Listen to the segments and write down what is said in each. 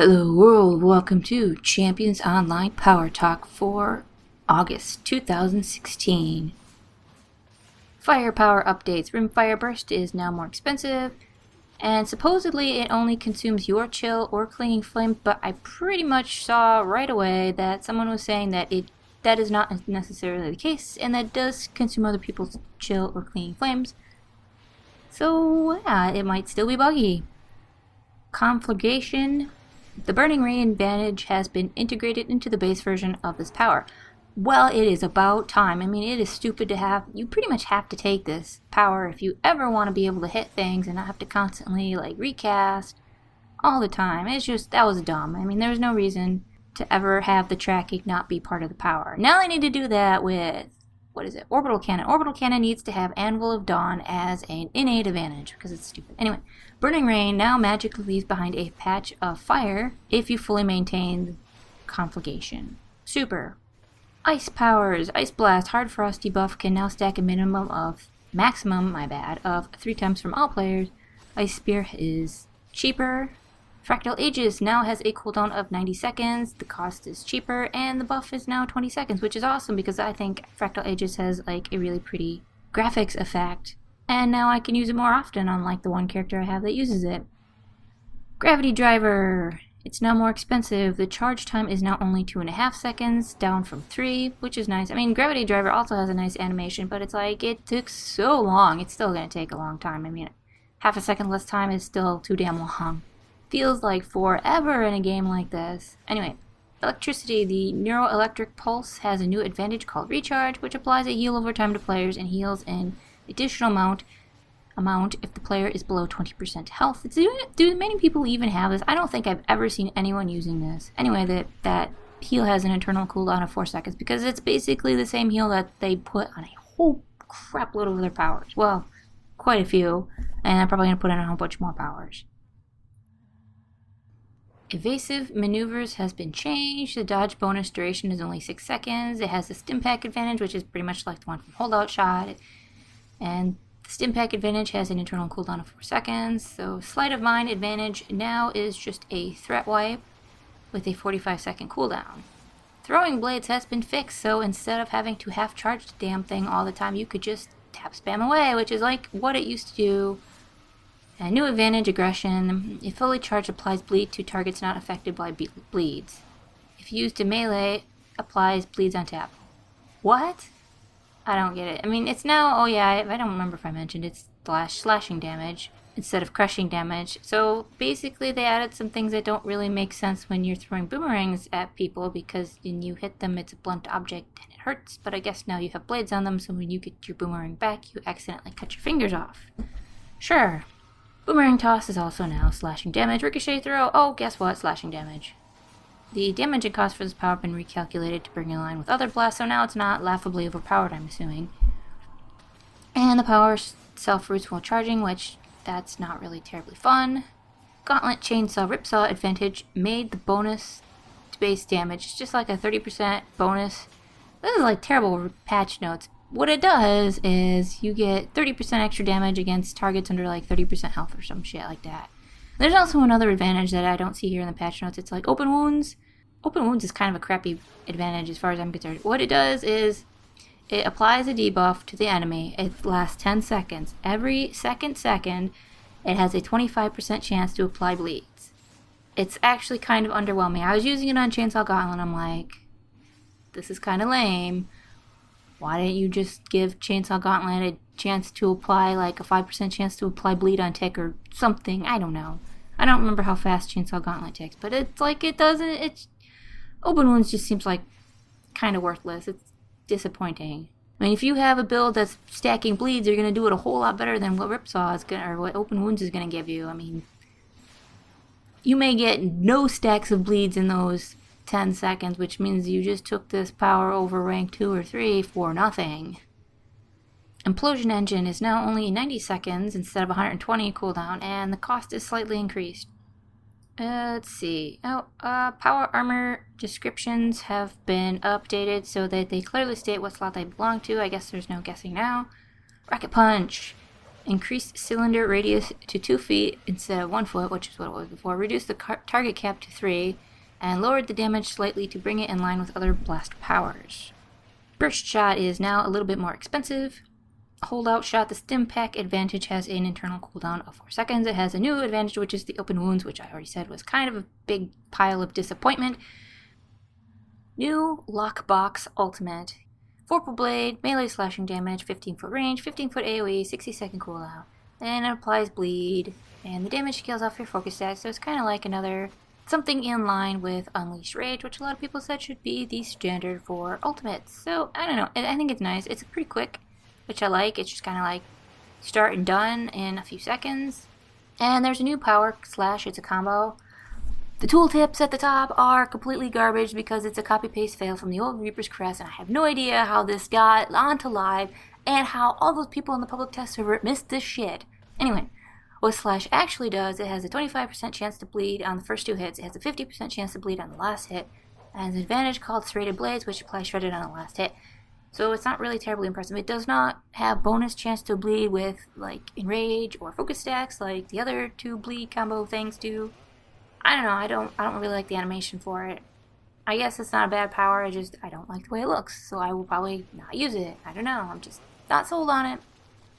Hello world, welcome to Champions Online Power Talk for August 2016. Firepower updates. Rimfire Burst is now more expensive, and supposedly it only consumes your chill or clinging flame, but I pretty much saw right away that someone was saying that that is not necessarily the case, and that does consume other people's chill or clinging flames. So yeah, it might still be buggy. Conflagration. The Burning Rain advantage has been integrated into the base version of this power. Well, it is about time. I mean, it is stupid to have. You pretty much have to take this power if you ever want to be able to hit things and not have to constantly recast all the time. It's just, that was dumb. I mean, there's no reason to ever have the tracking not be part of the power. Now they need to do that with, Orbital Cannon. Orbital Cannon needs to have Anvil of Dawn as an innate advantage because it's stupid. Anyway, Burning Rain now magically leaves behind a patch of fire if you fully maintain Conflagration. Super. Ice powers. Ice Blast. Hard Frost debuff can now stack a maximum of 3 times from all players. Ice Spear is cheaper. Fractal Aegis now has a cooldown of 90 seconds, the cost is cheaper, and the buff is now 20 seconds, which is awesome because I think Fractal Aegis has a really pretty graphics effect, and now I can use it more often, unlike the one character I have that uses it. Gravity Driver. It's now more expensive. The charge time is now only 2.5 seconds, down from 3, which is nice. I mean, Gravity Driver also has a nice animation, but it's it took so long. It's still going to take a long time. I mean, half a second less time is still too damn long. Feels like forever in a game like this. Anyway, electricity. The neuroelectric pulse has a new advantage called Recharge, which applies a heal over time to players and heals an additional amount if the player is below 20% health. Do many people even have this? I don't think I've ever seen anyone using this. Anyway, that heal has an internal cooldown of 4 seconds because it's basically the same heal that they put on a whole crap load of other powers. Well, quite a few, and I'm probably going to put in a whole bunch more powers. Evasive maneuvers has been changed. The dodge bonus duration is only 6 seconds. It has the stim pack advantage, which is pretty much like the one from Holdout Shot. And the stim pack advantage has an internal cooldown of 4 seconds. So Sleight of Mind advantage now is just a threat wipe with a 45-second cooldown. Throwing blades has been fixed, so instead of having to half charge the damn thing all the time, you could just tap spam away, which is like what it used to do. A new advantage, Aggression. A fully charged applies bleed to targets not affected by bleeds. If used in melee, applies bleeds on tap. What? I don't get it. I mean, it's now, oh yeah, I don't remember if I mentioned it's slashing damage instead of crushing damage. So basically they added some things that don't really make sense when you're throwing boomerangs at people because when you hit them it's a blunt object and it hurts, but I guess now you have blades on them, so when you get your boomerang back you accidentally cut your fingers off. Sure. Boomerang Toss is also now slashing damage. Ricochet Throw, oh, guess what? Slashing damage. The damage and cost for this power have been recalculated to bring in line with other blasts, so now it's not laughably overpowered, I'm assuming. And the power self-roots while charging, which that's not really terribly fun. Gauntlet Chainsaw Ripsaw advantage made the bonus to base damage. It's just like a 30% bonus. This is terrible patch notes. What it does is you get 30% extra damage against targets under 30% health or some shit like that. There's also another advantage that I don't see here in the patch notes. It's Open Wounds. Open Wounds is kind of a crappy advantage as far as I'm concerned. What it does is it applies a debuff to the enemy. It lasts 10 seconds. Every second, it has a 25% chance to apply bleeds. It's actually kind of underwhelming. I was using it on Chainsaw Gauntlet and I'm like, this is kind of lame. Why didn't you just give Chainsaw Gauntlet a chance to apply, a 5% chance to apply bleed on tick or something? I don't know. I don't remember how fast Chainsaw Gauntlet ticks, but it's it doesn't, Open Wounds just seems kind of worthless. It's disappointing. I mean, if you have a build that's stacking bleeds, you're going to do it a whole lot better than what Ripsaw is or what Open Wounds is going to give you. I mean, you may get no stacks of bleeds in those 10 seconds, which means you just took this power over rank 2 or 3 for nothing. Implosion Engine is now only 90 seconds instead of 120 cooldown, and the cost is slightly increased. Let's see. Power Armor descriptions have been updated so that they clearly state what slot they belong to. I guess there's no guessing now. Rocket Punch. Increased cylinder radius to 2 feet instead of 1 foot, which is what it was before. Reduced the target cap to 3, and lowered the damage slightly to bring it in line with other blast powers. Burst shot is now a little bit more expensive. Holdout shot, the stim pack advantage has an internal cooldown of 4 seconds. It has a new advantage, which is the open wounds, which I already said was kind of a big pile of disappointment. New lockbox ultimate. Vorpal blade, melee slashing damage, 15-foot range, 15-foot AoE, 60-second cooldown. And it applies bleed, and the damage scales off your focus stat, so it's kind of like another something in line with Unleashed Rage, which a lot of people said should be the standard for ultimates. So, I don't know, I think it's nice. It's pretty quick, which I like. It's just kind of like start and done in a few seconds. And there's a new power slash, it's a combo. The tooltips at the top are completely garbage because it's a copy-paste fail from the old Reaper's Crest, and I have no idea how this got onto live and how all those people in the public test server missed this shit. Anyway, what Slash actually does, it has a 25% chance to bleed on the first 2 hits, it has a 50% chance to bleed on the last hit, and has an advantage called Serrated Blades, which applies shredded on the last hit. So it's not really terribly impressive. It does not have bonus chance to bleed with, like, Enrage or Focus Stacks like the other 2 bleed combo things do. I don't know, I don't really like the animation for it. I guess it's not a bad power, I don't like the way it looks, so I will probably not use it. I don't know, I'm just not sold on it.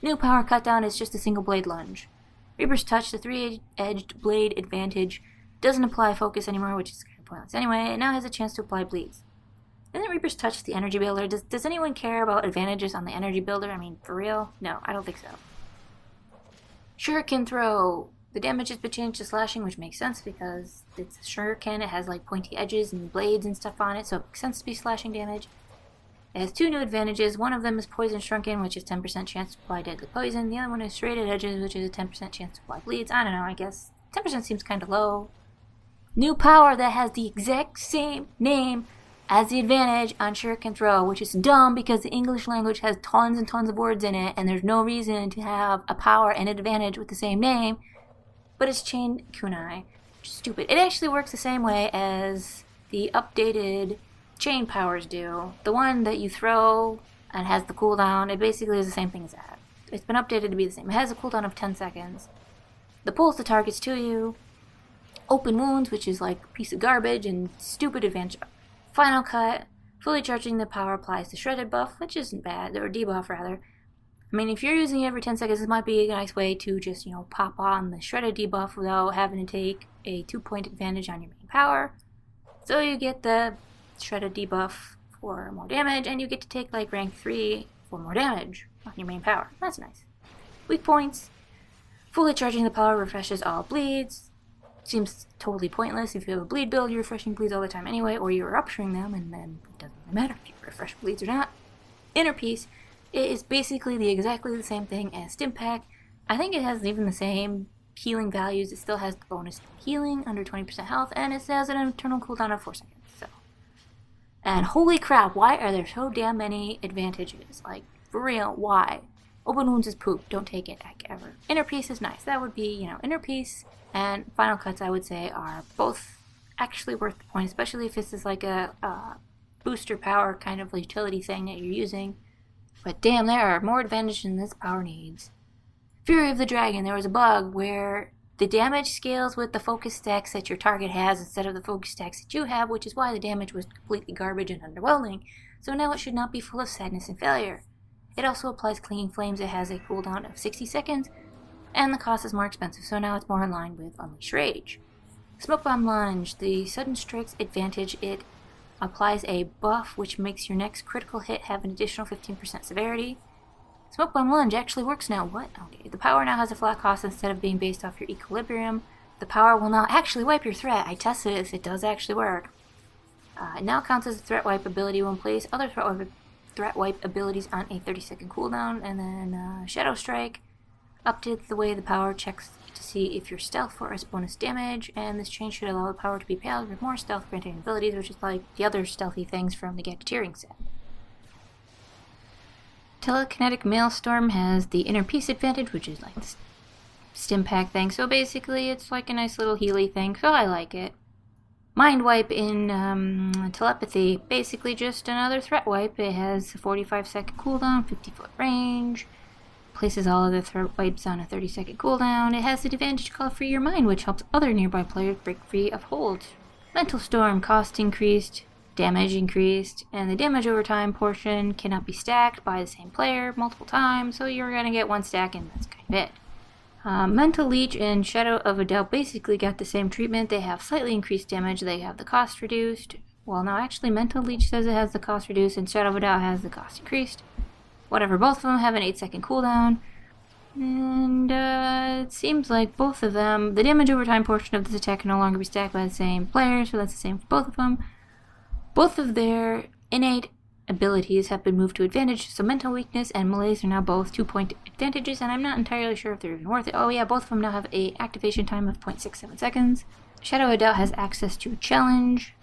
New power cutdown is just a single blade lunge. Reaper's Touch, the 3-edged blade advantage, doesn't apply focus anymore, which is kind of pointless anyway. It now has a chance to apply bleeds. Isn't Reaper's Touch the energy builder? Does anyone care about advantages on the energy builder? I mean, for real? No, I don't think so. Shuriken Throw. The damage has been changed to slashing, which makes sense because it's a shuriken. It has like pointy edges and blades and stuff on it, so it makes sense to be slashing damage. It has 2 new advantages. One of them is Poison Shrunken, which is 10% chance to apply deadly poison. The other one is Serrated Edges, which is a 10% chance to apply bleeds. I don't know, I guess 10% seems kind of low. New power that has the exact same name as the advantage on Shuriken Throw, which is dumb because the English language has tons and tons of words in it, and there's no reason to have a power and an advantage with the same name. But it's Chain Kunai, which is stupid. It actually works the same way as the updated chain powers do. The one that you throw and has the cooldown, it basically is the same thing as that. It's been updated to be the same. It has a cooldown of 10 seconds. The pulls the targets to you. Open wounds, which is like a piece of garbage and stupid advantage. Final cut, fully charging the power applies the shredded buff, which isn't bad, or debuff rather. I mean, if you're using it every 10 seconds, this might be a nice way to just, pop on the shredded debuff without having to take a 2-point advantage on your main power. So you get the shredded debuff for more damage, and you get to take like rank 3 for more damage on your main power. That's nice. Weak points. Fully charging the power refreshes all bleeds. Seems totally pointless. If you have a bleed build, you're refreshing bleeds all the time anyway, or you're rupturing them, and then it doesn't really matter if you refresh bleeds or not. Inner Peace. It is basically exactly the same thing as Stim Pack. I think it has even the same healing values. It still has the bonus healing under 20% health, and it has an internal cooldown of 4 seconds. And holy crap, why are there so damn many advantages? Like, for real, why? Open wounds is poop. Don't take it, ever. Inner Peace is nice. That would be, Inner Peace and Final Cuts, I would say, are both actually worth the point, especially if this is like a booster power kind of utility thing that you're using. But damn, there are more advantages than this power needs. Fury of the Dragon. There was a bug where the damage scales with the focus stacks that your target has instead of the focus stacks that you have, which is why the damage was completely garbage and underwhelming. So now it should not be full of sadness and failure. It also applies Clinging Flames. It has a cooldown of 60 seconds, and the cost is more expensive, so now it's more in line with Unleashed Rage. Smoke Bomb Lunge. The Sudden Strikes advantage, it applies a buff which makes your next critical hit have an additional 15% severity. Smoke Bomb Lunge actually works now. What? Okay. The power now has a flat cost instead of being based off your equilibrium. The power will now actually wipe your threat. I tested this. It does actually work. It now counts as a threat wipe ability when place other threat wipe abilities on a 30-second cooldown. And then Shadow Strike updates the way the power checks to see if you're stealth or as bonus damage. And this change should allow the power to be paired with more stealth granting abilities, which is like the other stealthy things from the Gadgeteering set. Telekinetic Maelstrom has the Inner Peace advantage, which is like the Stim Pack thing. So basically, it's like a nice little Healy thing, so I like it. Mind Wipe in Telepathy, basically just another threat wipe. It has a 45-second cooldown, 50-foot range. places all other threat wipes on a 30-second cooldown. It has the advantage to call free your mind, which helps other nearby players break free of holds. Mental Storm, cost increased, damage increased, and the damage over time portion cannot be stacked by the same player multiple times, so you're going to get one stack and that's kind of it. Mental Leech and Shadow of a Doubt basically got the same treatment. They have slightly increased damage, they have the cost reduced. Well, no, actually Mental Leech says it has the cost reduced and Shadow of a Doubt has the cost increased. Whatever, both of them have an 8-second cooldown. And it seems like both of them, the damage over time portion of this attack can no longer be stacked by the same player, so that's the same for both of them. Both of their innate abilities have been moved to advantage, so Mental Weakness and Malaise are now both 2-point advantages, and I'm not entirely sure if they're even worth it. Oh yeah, both of them now have a activation time of 0.67 seconds. Shadow of a Doubt has access to Challenge.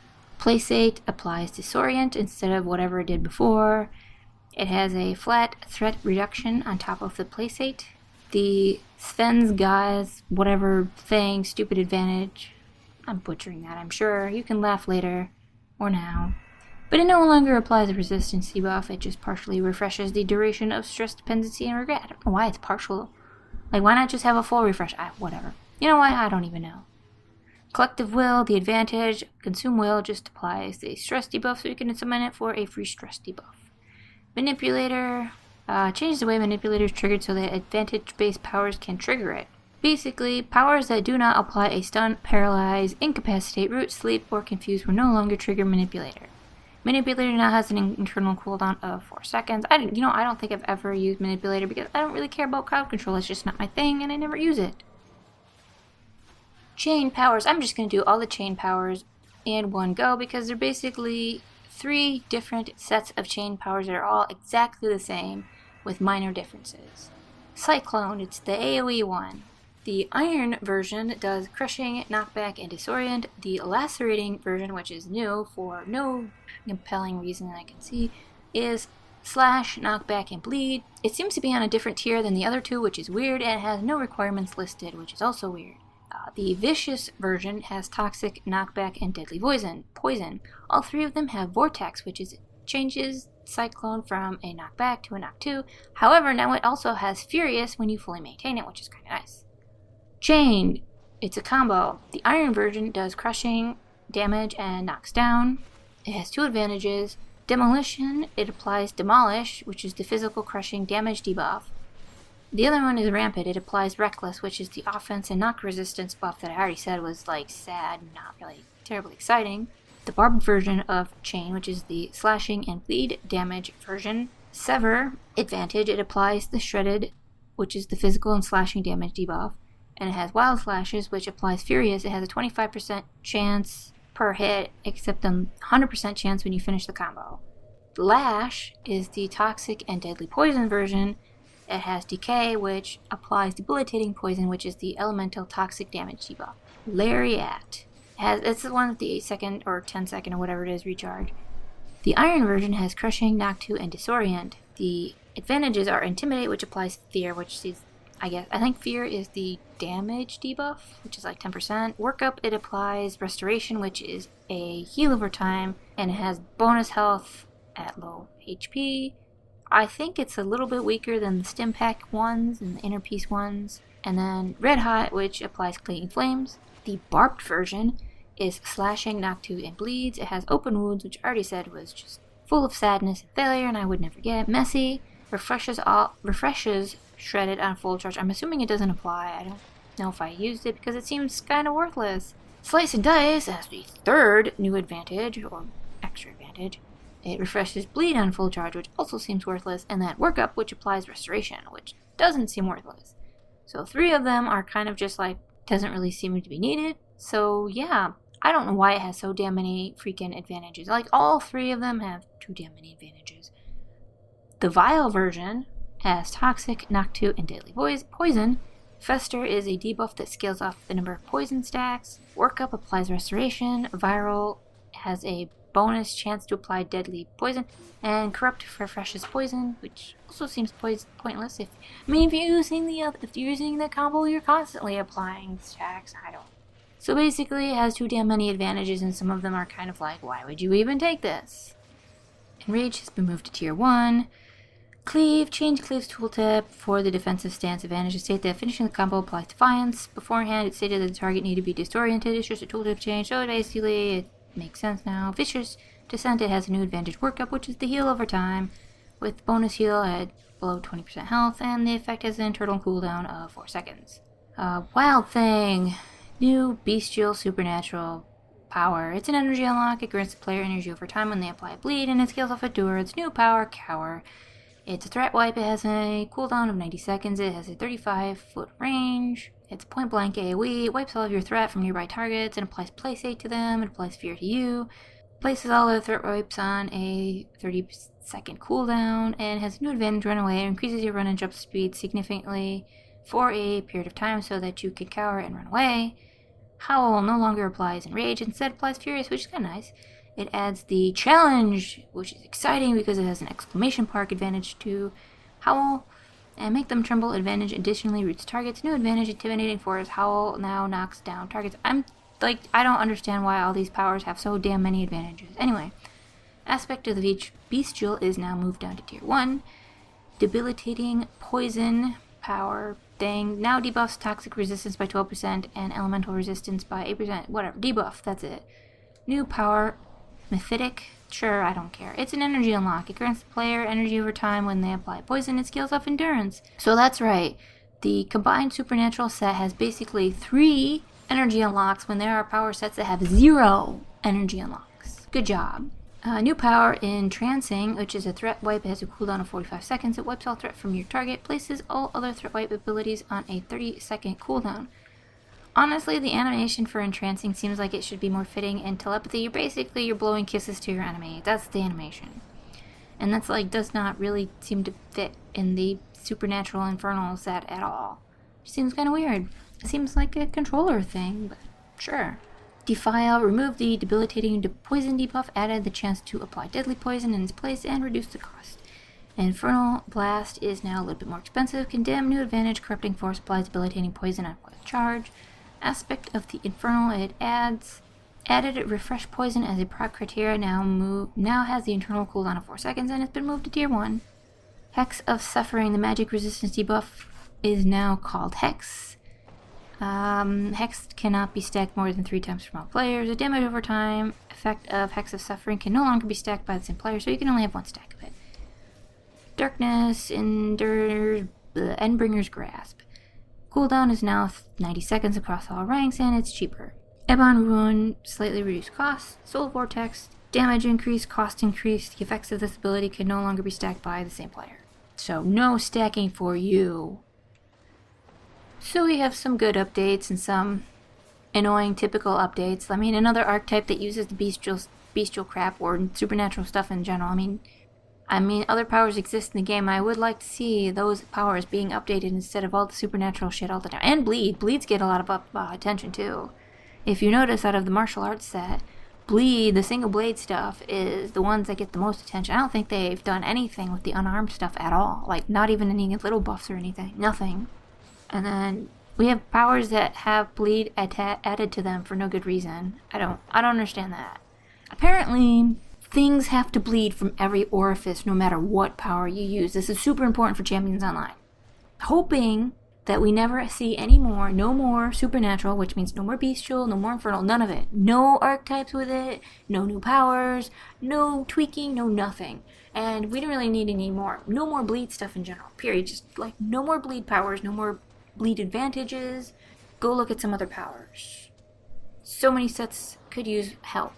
Playsate applies Disorient instead of whatever it did before. It has a flat threat reduction on top of the Playsate. The Sven's Guy's whatever thing, stupid advantage. I'm butchering that, I'm sure. You can laugh later, or now. But it no longer applies a resistance debuff, it just partially refreshes the duration of stress, dependency, and regret. I don't know why it's partial. Like, why not just have a full refresh? Whatever. You know why? I don't even know. Collective Will, the advantage, Consume Will just applies the stress debuff, so you can summon it for a free stress debuff. Manipulator, changes the way Manipulator is triggered so that advantage-based powers can trigger it. Basically, powers that do not apply a stun, paralyze, incapacitate, root, sleep, or confuse will no longer trigger Manipulator. Manipulator now has an internal cooldown of 4 seconds. I don't think I've ever used Manipulator because I don't really care about crowd control. It's just not my thing, and I never use it. Chain powers. I'm just going to do all the chain powers in one go because they're basically 3 different sets of chain powers that are all exactly the same with minor differences. Cyclone, it's the AoE one. The Iron version does Crushing, Knockback, and Disorient. The Lacerating version, which is new for no compelling reason that I can see, is Slash, Knockback, and Bleed. It seems to be on a different tier than the other two, which is weird, and it has no requirements listed, which is also weird. The Vicious version has Toxic, Knockback, and Deadly Poison. All 3 of them have Vortex, which changes Cyclone from a Knockback to a Knock 2. However, now it also has Furious when you fully maintain it, which is kind of nice. Chain, it's a combo. The Iron version does Crushing, damage, and knocks down. It has 2 advantages. Demolition, it applies Demolish, which is the physical crushing damage debuff. The other one is Rampant. It applies Reckless, which is the offense and knock resistance buff that I already said was like sad, not really terribly exciting. The Barbed version of Chain, which is the slashing and bleed damage version. Sever, advantage. It applies the Shredded, which is the physical and slashing damage debuff. And it has Wild Slashes, which applies Furious. It has a 25% chance per hit, except a 100% chance when you finish the combo. Lash is the Toxic and Deadly Poison version. It has Decay, which applies Debilitating Poison, which is the elemental toxic damage debuff. Lariat. It's the one with the 8-second or 10-second or whatever it is recharge. The Iron version has Crushing, Knock 2, and Disorient. The advantages are Intimidate, which applies Fear, which is, I think Fear is the damage debuff, which is like 10%. Workup, it applies Restoration, which is a heal over time, and it has bonus health at low HP. I think it's a little bit weaker than the Stim Pack ones and the Inner Peace ones. And then Red Hot, which applies Clinging Flames. The Barbed version is Slashing, Knock 2, and Bleeds. It has Open Wounds, which I already said was just full of sadness and failure, and I would never get. Messy, refreshes Shredded on full charge. I'm assuming it doesn't apply. I don't know if I used it because it seems kind of worthless. Slice and Dice has the 3rd new advantage, or extra advantage. It refreshes Bleed on full charge, which also seems worthless, and that Workup, which applies Restoration, which doesn't seem worthless. So 3 of them are kind of just like, doesn't really seem to be needed. So yeah, I don't know why it has so damn many freaking advantages. Like, all 3 of them have too damn many advantages. The Vile version has Toxic, Knock 2, and Deadly Poison. Fester is a debuff that scales off the number of poison stacks. Workup applies Restoration. Viral has a bonus chance to apply Deadly Poison. And Corrupt refreshes Poison, which also seems pointless. If you're using the combo, you're constantly applying stacks. I don't. So basically, it has too damn many advantages, and some of them are kind of like, why would you even take this? Enrage has been moved to Tier 1. Cleave. Change Cleave's tooltip for the defensive stance advantage to state that finishing the combo applies Defiance. Beforehand, it stated that the target needed to be disoriented. It's just a tooltip change, so basically it makes sense now. Vicious Descent, it has a new advantage workup, which is the heal over time, with bonus heal at below 20% health, and the effect has an internal cooldown of 4 seconds. Wild Thing. New bestial supernatural power. It's an energy unlock. It grants the player energy over time when they apply bleed, and it scales off endurance. New power, Cower. It's a threat wipe. It has a cooldown of 90 seconds. It has a 35-foot range. It's point blank AoE. It wipes all of your threat from nearby targets and applies Placate to them. It applies Fear to you. Places all other threat wipes on a 30-second cooldown and has a new advantage run away. It increases your run and jump speed significantly for a period of time so that you can cower and run away. Howl no longer applies Enrage, instead applies Furious, which is kind of nice. It adds the Challenge, which is exciting because it has an exclamation mark advantage to Howl. And Make Them Tremble advantage additionally roots targets. New advantage Intimidating Force. Howl now knocks down targets. I don't understand why all these powers have so damn many advantages. Anyway, Aspect of the Bestial is now moved down to Tier 1. Debilitating Poison power thing now debuffs toxic resistance by 12% and elemental resistance by 8%. Whatever, debuff, that's it. New power, Mephitic. Sure, I don't care. It's an energy unlock. It grants the player energy over time when they apply poison. It scales off endurance. So that's right. The combined supernatural set has basically 3 energy unlocks when there are power sets that have 0 energy unlocks. Good job. New power, Entrancing, which is a threat wipe. It has a cooldown of 45 seconds. It wipes all threat from your target, places all other threat wipe abilities on a 30-second cooldown. Honestly, the animation for Entrancing seems like it should be more fitting in Telepathy. You're blowing kisses to your enemy. That's the animation. And that's does not really seem to fit in the Supernatural Infernal set at all. Seems kind of weird. It seems like a controller thing, but sure. Defile, remove the debilitating poison debuff, added the chance to apply deadly poison in its place and reduce the cost. Infernal Blast is now a little bit more expensive. Condemn, new advantage, Corrupting Force applies debilitating poison on quick charge. Aspect of the Infernal, it added Refresh Poison as a proc criteria, now has the internal cooldown of 4 seconds and it's been moved to Tier 1. Hex of Suffering, the magic resistance debuff is now called Hex. Hex cannot be stacked more than 3 times from all players. The damage over time effect of Hex of Suffering can no longer be stacked by the same player, so you can only have 1 stack of it. Darkness, Endbringer's Grasp. Cooldown is now 90 seconds across all ranks, and it's cheaper. Ebon Ruin, slightly reduced cost. Soul Vortex, damage increase, cost increase. The effects of this ability can no longer be stacked by the same player. So no stacking for you. So we have some good updates and some annoying typical updates. I mean, another archetype that uses the bestial crap or supernatural stuff in general. I mean, other powers exist in the game. I would like to see those powers being updated instead of all the supernatural shit all the time. And bleed. Bleeds get a lot of attention too. If you notice, out of the martial arts set, bleed, the single blade stuff, is the ones that get the most attention. I don't think they've done anything with the unarmed stuff at all. Not even any little buffs or anything. Nothing. And then we have powers that have bleed added to them for no good reason. I don't understand that. Apparently, things have to bleed from every orifice no matter what power you use. This is super important for Champions Online. Hoping that we never see no more supernatural, which means no more bestial, no more infernal, none of it. No archetypes with it, no new powers, no tweaking, no nothing. And we don't really need any more. No more bleed stuff in general, period. Just no more bleed powers, no more bleed advantages. Go look at some other powers. So many sets could use help.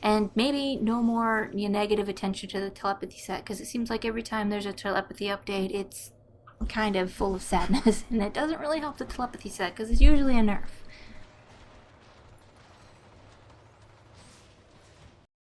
And maybe no more negative attention to the telepathy set, because it seems like every time there's a telepathy update, it's kind of full of sadness, and it doesn't really help the telepathy set, because it's usually a nerf.